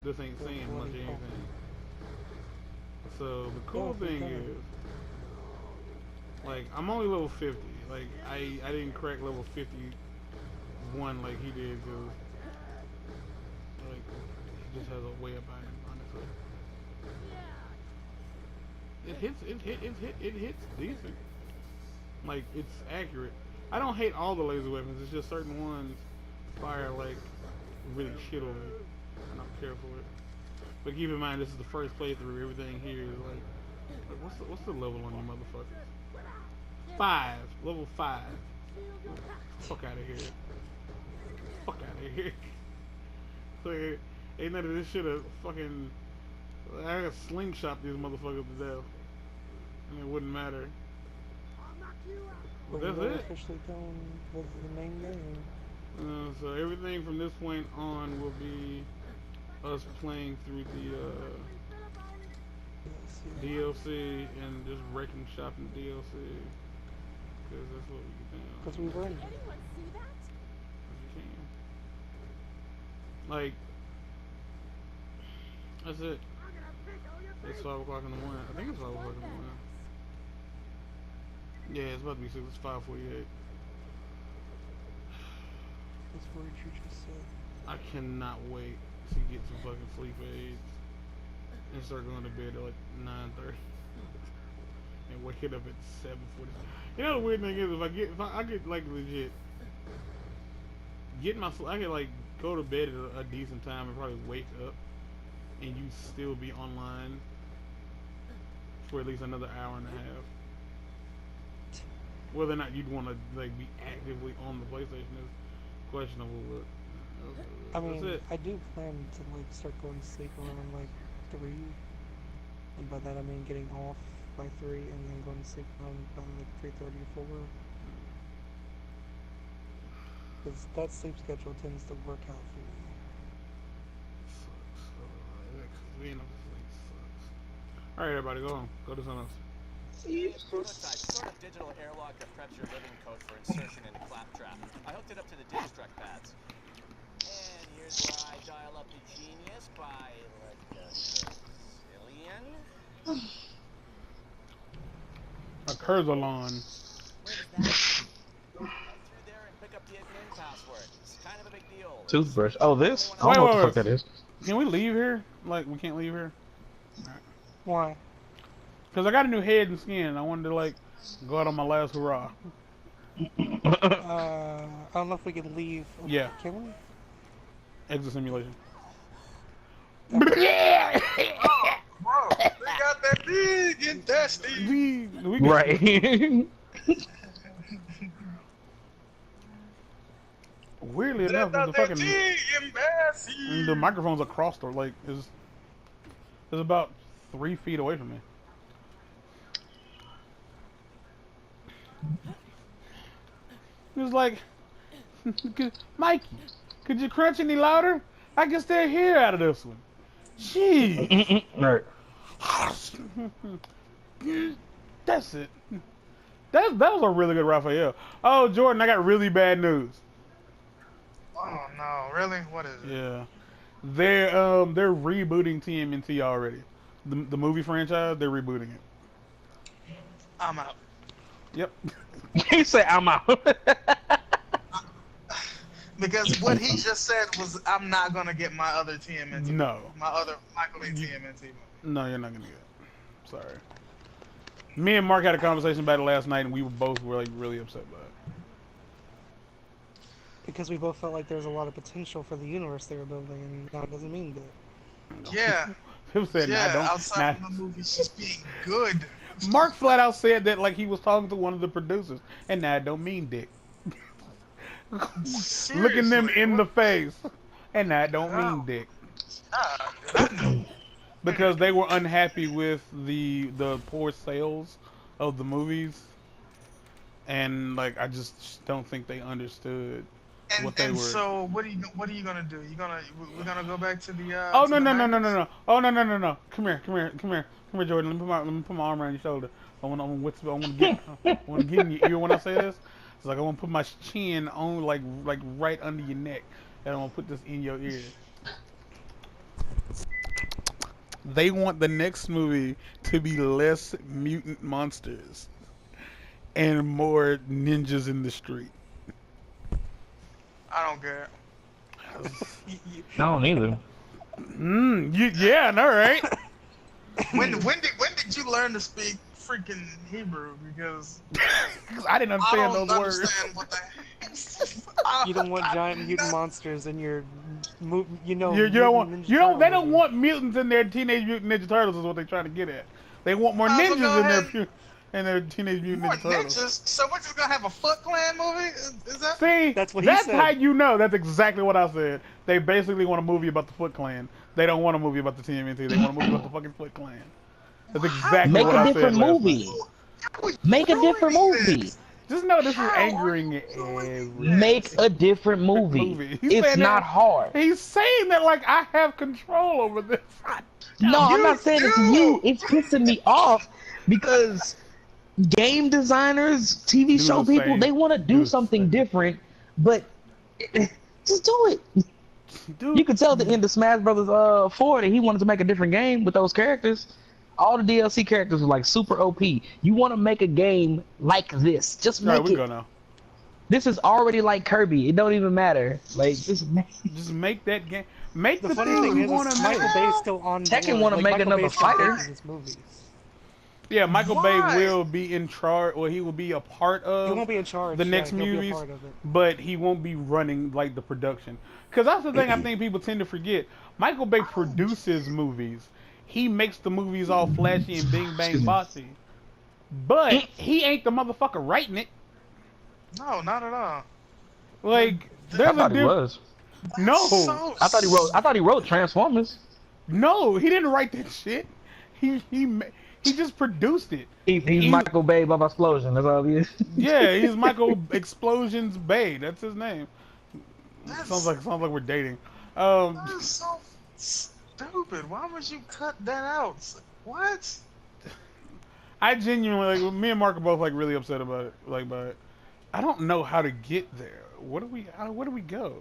This ain't saying much of anything. So the cool thing is, like, I'm only level 50. Like, I didn't crack level 51 like he did, cause like he just has a way about him, honestly. It hits decent. Like, it's accurate. I don't hate all the laser weapons. It's just certain ones fire like really shit on me, and I'm careful with it. But keep in mind, this is the first playthrough. Everything here is like what's the level on you motherfuckers? 5, level 5. Fuck out of here. Fuck out of here. So, ain't none of this shit a fucking. I could slingshot these motherfuckers to death, and it wouldn't matter. But that's it. Officially done with the main game. So everything from this point on will be us playing through the DLC and just wrecking shop in the DLC, because that's what we can. Because we win. You can. Like, that's it. It's 5 o'clock in the morning. I think it's 5 o'clock in the morning. Yeah, it's about to be 6. It's 5:48. That's what you just said. I cannot wait to get some fucking sleep aids and start going to bed at like 9:30 and wake it up at 7:40. You know the weird thing is, if I get like legit get my I could like go to bed at a decent time and probably wake up and you still be online for at least another hour and a half. Whether or not you'd want to like be actively on the PlayStation is questionable, but I mean, that's it. I do plan to like start going to sleep around like 3, and by that I mean getting off by 3 and then going to sleep around by like 3:30 or 4. Because that sleep schedule tends to work out for me. All right, everybody, go on. Go to something else. Prototype, sort of digital airlock that preps your living code for insertion into Claptrap. I hooked it up to the Digistruct pads. And here's where I dial up the genius by like a zillion. A Curzalon. Where is that? Head through there and pick up the admin password. It's kind of a big deal. Toothbrush. Oh, this? I don't know what the fuck that is. Can we leave here? Like, we can't leave here? Right. Why? Because I got a new head and skin. I wanted to, like, go out on my last hurrah. I don't know if we can leave. Yeah. Can we? Exit simulation. Bro, they got that big intestine. Right. Weirdly enough, the fucking the microphone's across the like is about 3 feet away from me. It was like, Mikey, could you crunch any louder? I can still hear out of this one. Jeez. Right. That's it. That was a really good Raphael. Oh, Jordan, I got really bad news. Oh no, really? What is it? Yeah, they're rebooting TMNT already. The movie franchise, they're rebooting it. I'm out. Yep. He said I'm out. Because what he just said was, I'm not gonna get my other TMNT. No. My other Michael Bay TMNT. No, you're not gonna get it. Sorry. Me and Mark had a conversation about it last night, and we were both like really upset by it. Because we both felt like there's a lot of potential for the universe they were building, and now it doesn't mean that. Yeah. Who said outside of the movie, she's being good. Mark flat out said that like he was talking to one of the producers, and that don't mean dick. Looking them in the face, and that don't mean dick. Because they were unhappy with the poor sales of the movies, and like I just don't think they understood what they were. So what are you gonna do? We're gonna go back to the. Oh no. Oh no. Come here, Jordan. Let me put my arm around your shoulder. I want to get in your ear when I say this. It's like I want to put my chin on like right under your neck, and I want to put this in your ear. They want the next movie to be less mutant monsters and more ninjas in the street. I don't care. I don't either. Yeah, I know, right? When did you learn to speak freaking Hebrew? Because I didn't I understand don't those words. understand what the heck. You don't want giant mutant monsters in your, You don't want. Ninja You don't. Turtle They don't movie. want mutants in their Teenage Mutant Ninja Turtles. Is what they're trying to get at. They want more Might as well ninjas go in their ahead. Teenage Mutant More Ninja Turtles. ninjas? So we're just gonna have a Foot Clan movie? Is that? See, That's what he that's said. how you know. That's exactly what I said. They basically want a movie about the Foot Clan. They don't want a movie about the TMNT. They want a movie about the fucking Foot Clan. That's exactly Make what a I different said last movie. night. How are you Make a doing different this? movie. Just know this is How are angering you doing every. Make a different movie. He's It's saying not that- hard. He's saying that like I have control over this. No, I'm You not saying it's do. you. It's pissing me off because game designers, TV Do show the people, same. they want to Do do the something same. different, but just do it. Dude, You could tell at the end of Smash Brothers 4 that he wanted to make a different game with those characters. All the DLC characters were like super OP. You want to make a game like this? Just All right, make we it. go now. This is already like Kirby. It don't even matter. Like just make. Just make that game. Make The the funny thing thing you is, want to Michael make. Bay's still on Tekken board. wanna Like, make Michael another Bay's still fighter. making his movies. Yeah, Michael Bay Why? will be in charge, or he will be a part He of won't be in charge. the next he'll be a movies, part of it. but he won't be running like the production. Because that's the thing I think people tend to forget. Michael Bay produces movies. He makes the movies all flashy and bing bang bossy. But he ain't the motherfucker writing it. No, not at all. Like I there's a thought he difference. was. No, So I thought he wrote Transformers. no, he didn't write that shit. He just produced it. He's Michael Bay Baba Explosion. That's all he is. Yeah, he's Michael Explosions Bay. That's his name. That's- Sounds like we're dating. That's so stupid. Why would you cut that out? What? I genuinely like. Me and Mark are both like really upset about it. Like, but I don't know how to get there. Where do we go?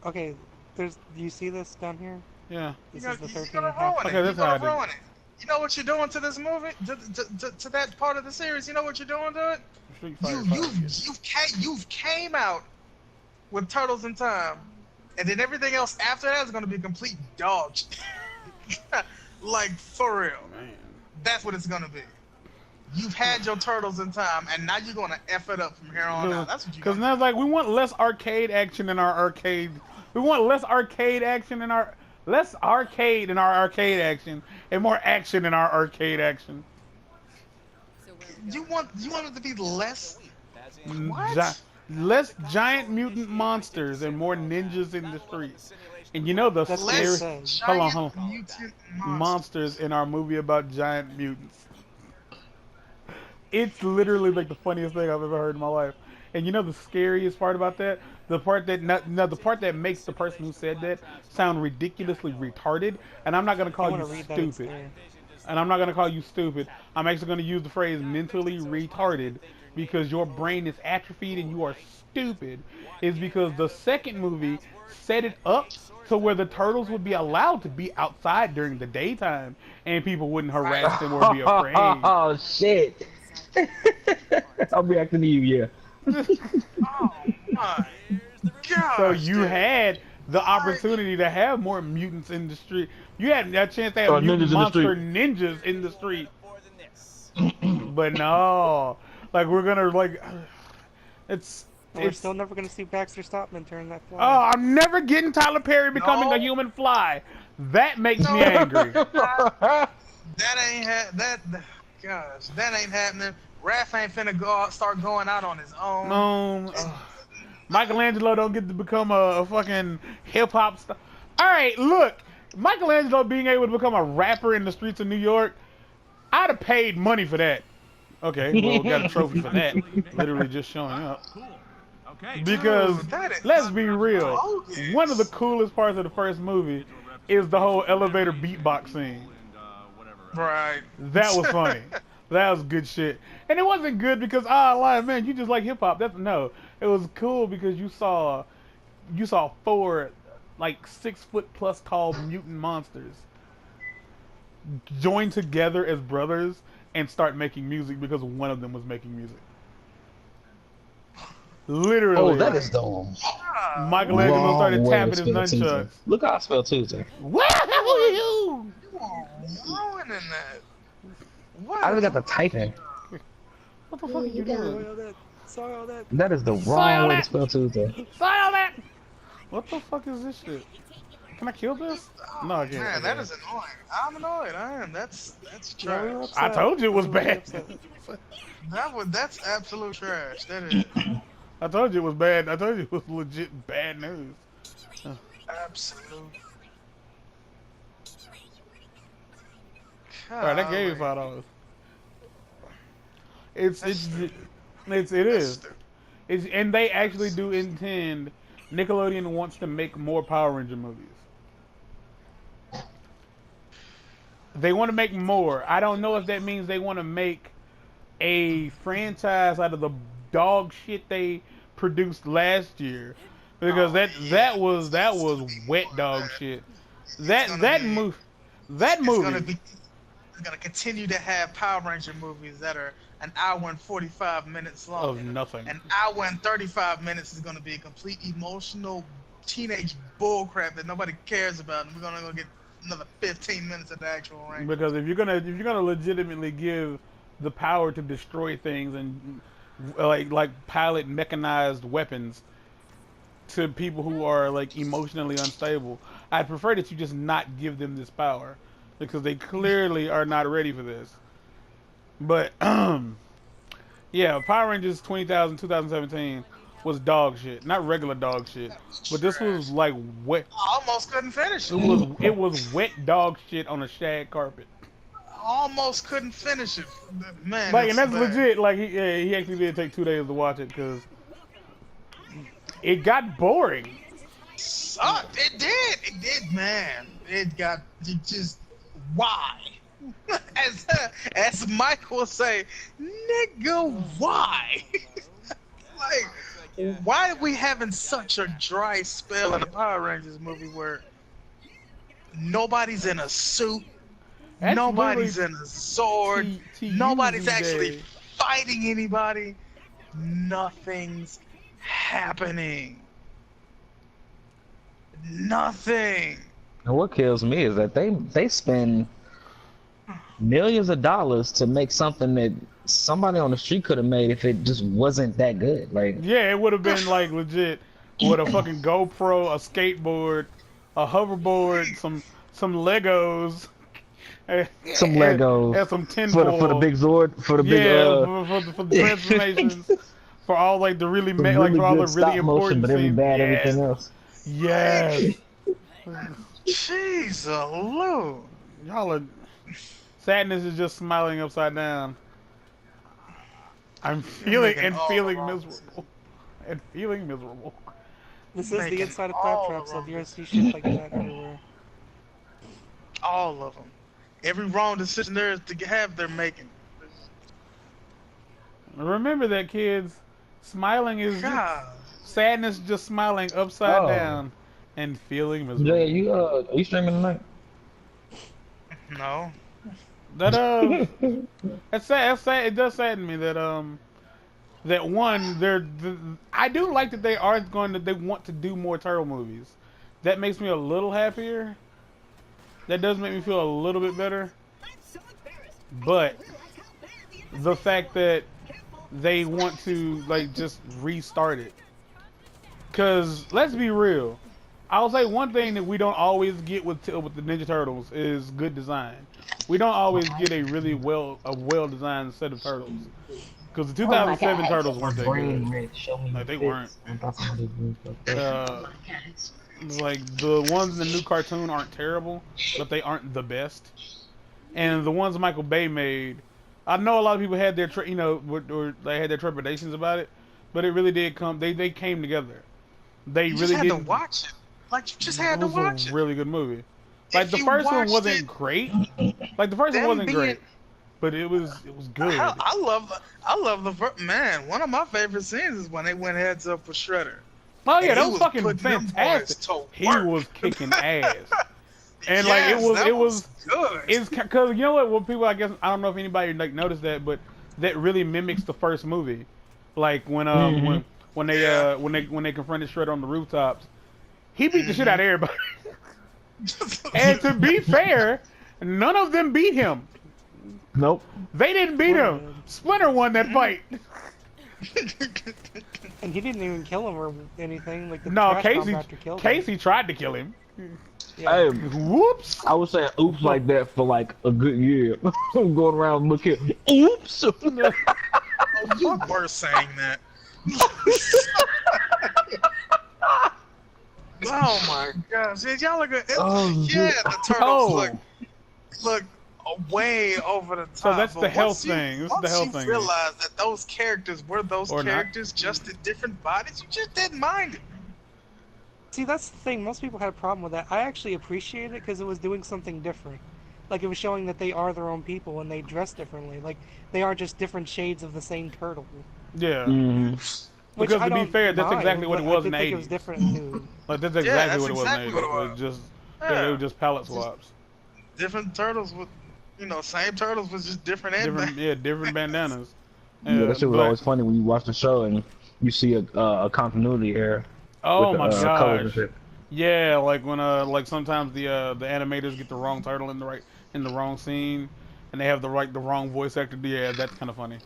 Okay, do you see this down here? Yeah. This You're is the gonna 13 and a ruin half. it. Okay, You're that's how I gonna do. ruin it. You know what you're doing to this movie? To that part of the series? You know what you're doing to it? Street Fighter You've came out with Turtles in Time, and then everything else after that is gonna be complete dog shit. Like for real. Man. That's what it's gonna be. You've had your Turtles in Time, and now you're gonna F it up from here on out. That's what you're Because gonna now it's like we want less arcade action in our arcade. We want less arcade action in our arcade action and more action in our arcade action. You want it to be less. Mm, What? Less giant mutant monsters and more ninjas in the streets. And you know the That's what scary it says. hold on. Mutant Monsters in our movie about giant mutants. It's literally like the funniest thing I've ever heard in my life. And you know the scariest part about that? The part that makes the person who said that sound ridiculously retarded. And I'm not gonna I call want you to read that. It's stupid. there. And I'm not gonna call you stupid. I'm actually gonna use the phrase mentally retarded because your brain is atrophied and you are stupid. Is because the second movie set it up to where the turtles would be allowed to be outside during the daytime and people wouldn't harass them or be afraid. Oh shit! I'm reacting to you, yeah. Oh my god! So you had the opportunity to have more mutants in the street. You had a chance to have Or mutant ninjas in the monster street. ninjas in the street. More than this. But no, like we're gonna like, it's. And we're It's, still never gonna see Baxter Stockman turn that fly. oh, I'm never getting Tyler Perry becoming No. a human fly. That makes me angry. That ain't gosh, that ain't happening. Raph ain't finna start going out on his own. Michelangelo don't get to become a fucking hip hop star. All right, look, Michelangelo being able to become a rapper in the streets of New York, I'd have paid money for that. Okay, well, got a trophy for that. Literally just showing up. Because Dude, that is let's be real, bogus. one of the coolest parts of the first movie is the whole elevator beatbox scene. Right. That was funny. That was good shit. And it wasn't good because like, man, you just like hip hop. That's no. It was cool because you saw 4 like 6 foot plus tall mutant monsters. join together as brothers and start making music because one of them was making music. Literally. Oh, that is the Michelangelo wrong started way tapping to his spell Tuesday. nunchucks. Look how I spell Tuesday. Woo! You are ruining that. What? I just got the typing. What the fuck are you Sorry doing? all that. Sorry all that. That is the Sorry, wrong way that- to spell Tuesday. Sorry on that! What the fuck is this shit? Can I kill this? No, I can't. Man, that is annoying. I'm annoyed. I am. That's Yeah, we were trash. upset. I told you it was We were bad. upset. That's absolute trash. That is I told you it was bad. I told you it was legit bad news. absolute. Alright, that gave you $5. It is. It's, and they actually do intend. Nickelodeon wants to make more Power Ranger movies. They want to make more. I don't know if that means they want to make a franchise out of the dog shit they produced last year, because that was wet dog shit. That movie. It's gonna continue to have Power Ranger movies that are an hour and 45 minutes long. Of nothing. An hour and 35 minutes is gonna be a complete emotional teenage bullcrap that nobody cares about, and we're gonna go get another 15 minutes of the actual Ranger. Because if you're gonna legitimately give the power to destroy things and like pilot mechanized weapons to people who are like emotionally unstable, I'd prefer that you just not give them this power, because they clearly are not ready for this. But yeah, Power Rangers 2017 was dog shit, not regular dog shit, but this was like wet. I almost couldn't finish it. It was wet dog shit on a shag carpet. Almost couldn't finish it, man. Like, and that's bad. legit. Like, he actually did take 2 days to watch it because it got boring. Sucked. It did, man. It just why? As Mike will say, nigga, why? Like, why are we having such a dry spell in the Power Rangers movie where nobody's in a suit, That's nobody's literally in a sword, nobody's actually fighting anybody, nothing's happening. Nothing. And what kills me is that they spend millions of dollars to make something that somebody on the street could have made if it just wasn't that good. Like, Yeah, it would have been like legit with a fucking GoPro, a skateboard, a hoverboard, some Legos. some Legos. And some tinfoil. for the big Zord, for the big for the transformations, for all like the really for really for all good the really stop important motion, but every scenes. bad Yes. everything else. Yes. Jeez, Lou. Y'all are. Sadness is just smiling upside down. I'm feeling making all feeling the wrong miserable. And feeling miserable. This is the Making inside of all Claptrap, the so wrong if you guys see shit like that everywhere. All of them. Every wrong decision there is to have, they're making. Remember that, kids. Smiling is God. sadness, just smiling upside Oh. down and feeling miserable. Jay, are you streaming tonight? No. That that's sad. That's sad. It does sadden me that that one I do like that they want to do more turtle movies. That makes me a little happier. That does make me feel a little bit better. But the fact that they want to like just restart it, because let's be real, I'll say one thing that we don't always get with the Ninja Turtles is good design. We don't always get a really well designed set of turtles. Because the 2007 Turtles weren't that good. Like, they weren't. Like, the ones in the new cartoon aren't terrible, but they aren't the best. And the ones Michael Bay made, I know a lot of people had their, or they had their trepidations about it, but it really did come. They came together. They You really just had did. to watch it. Like, you just had to watch a it. really good movie. Like, If the you first one watched wasn't it, great. Like, the first one them wasn't being- great, but it was good. I love the man. One of my favorite scenes is when they went heads up with Shredder. Oh yeah, And that he was was fucking putting them boys fantastic. to He work. was kicking ass. And Yes, like that it was good. it's because you know what? Well, people, I guess I don't know if anybody like noticed that, but that really mimics the first movie. Like when when they confronted Shredder on the rooftops, he beat the shit out of everybody. And to be fair, none of them beat him. Nope. They didn't beat him. Splinter won that fight. And he didn't even kill him or anything. Like the No, trash compactor killed him. Casey tried to kill him. Yeah. Hey, Whoops. I was saying oops like that for like a good year. I'm going around looking. Oops. Oh, you were saying that. Oh my gosh! Did y'all look at it? Yeah, the turtles look way over the top. So that's the But health once thing. This is the health Once thing. you realize that those characters were those Or not. characters just in different bodies, you just didn't mind it. See, that's the thing. Most people had a problem with that. I actually appreciated it because it was doing something different. Like, it was showing that they are their own people and they dress differently. Like, they are just different shades of the same turtle. Yeah. Mm-hmm. Which Because I to be don't fair, that's mind, exactly what it but was I in did the think it was 80s. different too. Like that's Yeah, exactly that's what it was in exactly the what 80s. it It was was. just Yeah. it was just palette swaps. Different turtles with, same turtles with just different headbands. Different bandanas. Yeah, that shit was but- always funny when you watch the show and you see a continuity error. Oh with my the, colors and gosh. shit. Yeah, like when like sometimes the animators get the wrong turtle in the wrong scene, and they have the wrong voice actor. Yeah, that's kind of funny.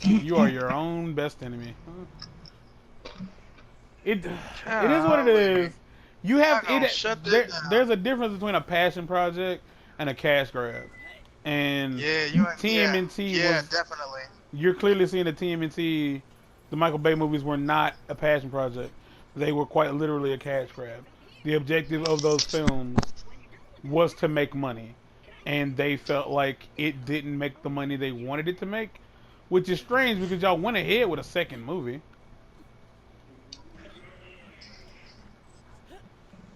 You are your own best enemy. It is what it is. You have I'm gonna it. shut that down. There's a difference between a passion project and a cash grab, and Yeah, TMNT yeah, was. definitely. You're clearly seeing the TMNT, the Michael Bay movies were not a passion project. They were quite literally a cash grab. The objective of those films was to make money, and they felt like it didn't make the money they wanted it to make, which is strange because y'all went ahead with a second movie.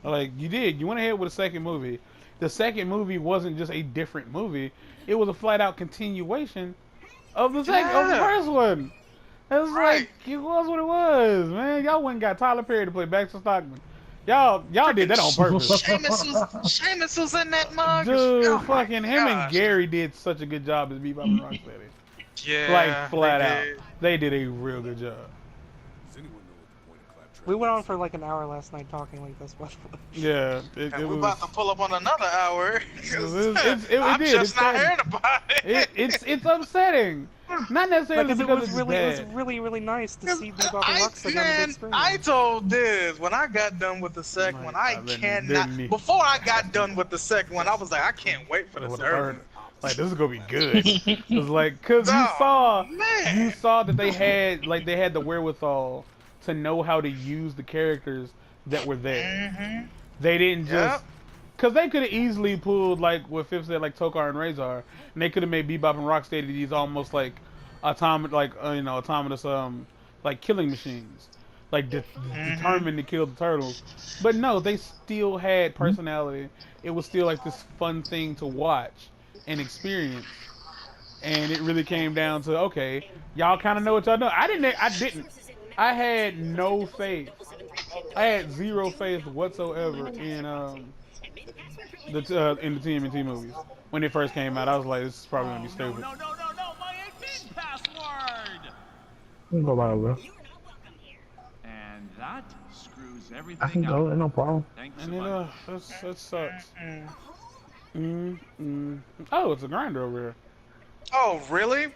Like, you did. You went ahead with a second movie. The second movie wasn't just a different movie. It was a flat-out continuation of the first one. It was like, it was what it was, man. Y'all went and got Tyler Perry to play Baxter Stockman. Y'all did that on purpose. Seamus was in that mug. Dude, Oh my fucking him and gosh. Gary did such a good job as Bebop and Rocksteady. Yeah, Like, flat they out. did. They did a real good job. Does anyone know what the point of claptrap We went on for like an hour last night talking like this, by the way. Yeah, it And we're was. about to pull up on another hour. It I'm did. just It's not sad. hearing about it. It's upsetting. Not necessarily Like, 'cause because it's it was bad. really, really nice to see Bebop and Rocksteady on the big screen. I told Diz when I got done with the second one, I cannot. didn't he? Before I got done with the second one, I was like, I can't wait for the third one. Like, this is gonna be good. It's like, cause Oh, man. you saw that they had the wherewithal to know how to use the characters that were there. Mm-hmm. They didn't just, Yep. cause they could have easily pulled like what Fifth said, like Tokar and Razor, and they could have made Bebop and Rocksteady these almost like autonomous like killing machines, like determined to kill the turtles. But no, they still had personality. It was still like this fun thing to watch and experience. And it really came down to, okay, y'all kind of know what y'all know. I didn't. I had no faith. I had zero faith whatsoever in the TMNT movies when they first came out. I was like, this is probably gonna be stupid. No, my admin password! Go by over. And that screws I everything can up. go, no problem. Thanks And a then bunch. that sucks. Oh, it's a grinder over here. Oh, really?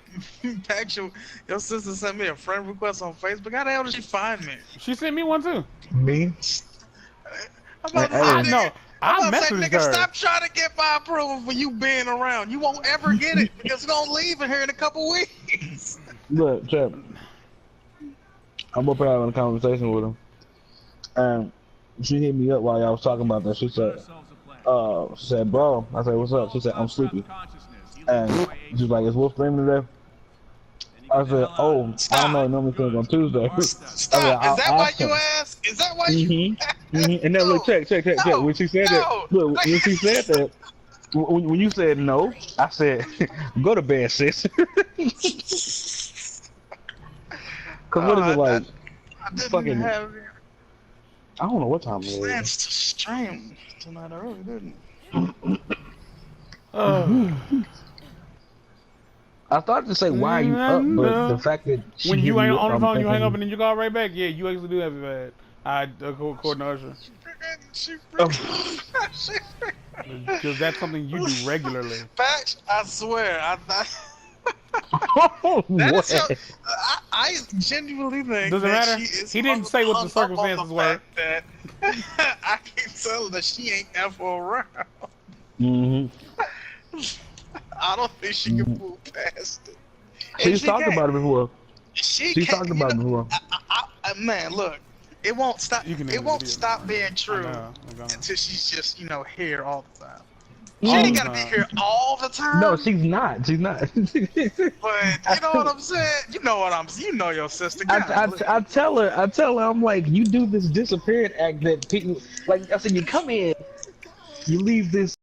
Patchy, your sister sent me a friend request on Facebook. How the hell did she find me? She sent me one too. Me? I'm about to Hey, say, I nigga, know. I I'm about to say, messaged nigga, her. stop trying to get my approval for you being around. You won't ever get it because you're gonna leave in here in a couple weeks. Look, Chip. I'm up here having a conversation with him. And she hit me up while y'all was talking about that. She said, bro. I said, what's up? She said, I'm sleepy. And she's like, is Will streaming today? I said, oh, I don't know. It normally comes on Tuesday. Stop. Is that why you asked? Is that why you asked? And then look, check. No, When she said no. that, look, when she said that, when you said no, I said, go to bed, sis. Cause what is it like? I didn't fucking- have I don't know what time it is. plans to stream tonight early, didn't I started to say, why are you up? But the fact that she when you hit ain't me up, on the I'm phone, you hang thinking- up and then you call right back. Yeah, you actually do have it bad. According to Usher. Because that's something you do regularly. Patch, I swear, What? I genuinely think Does it that matter? she is He didn't say what the hung up circumstances on the were. fact that I can tell that she ain't ever around. I don't think she can move past it. And She's she talked can't. about it before. She She's can't, talked about it before. man, look, it won't stop. You can It end won't the video. stop being I true know, I'm gone. until she's just, here all the time. All She ain't the gotta be time. here all the time. No, she's not. She's not. But you know what I'm saying? You know what I'm saying? You know your sister. I God, tell her, I'm like, you do this disappearing act that people, like I said, you come in, you leave this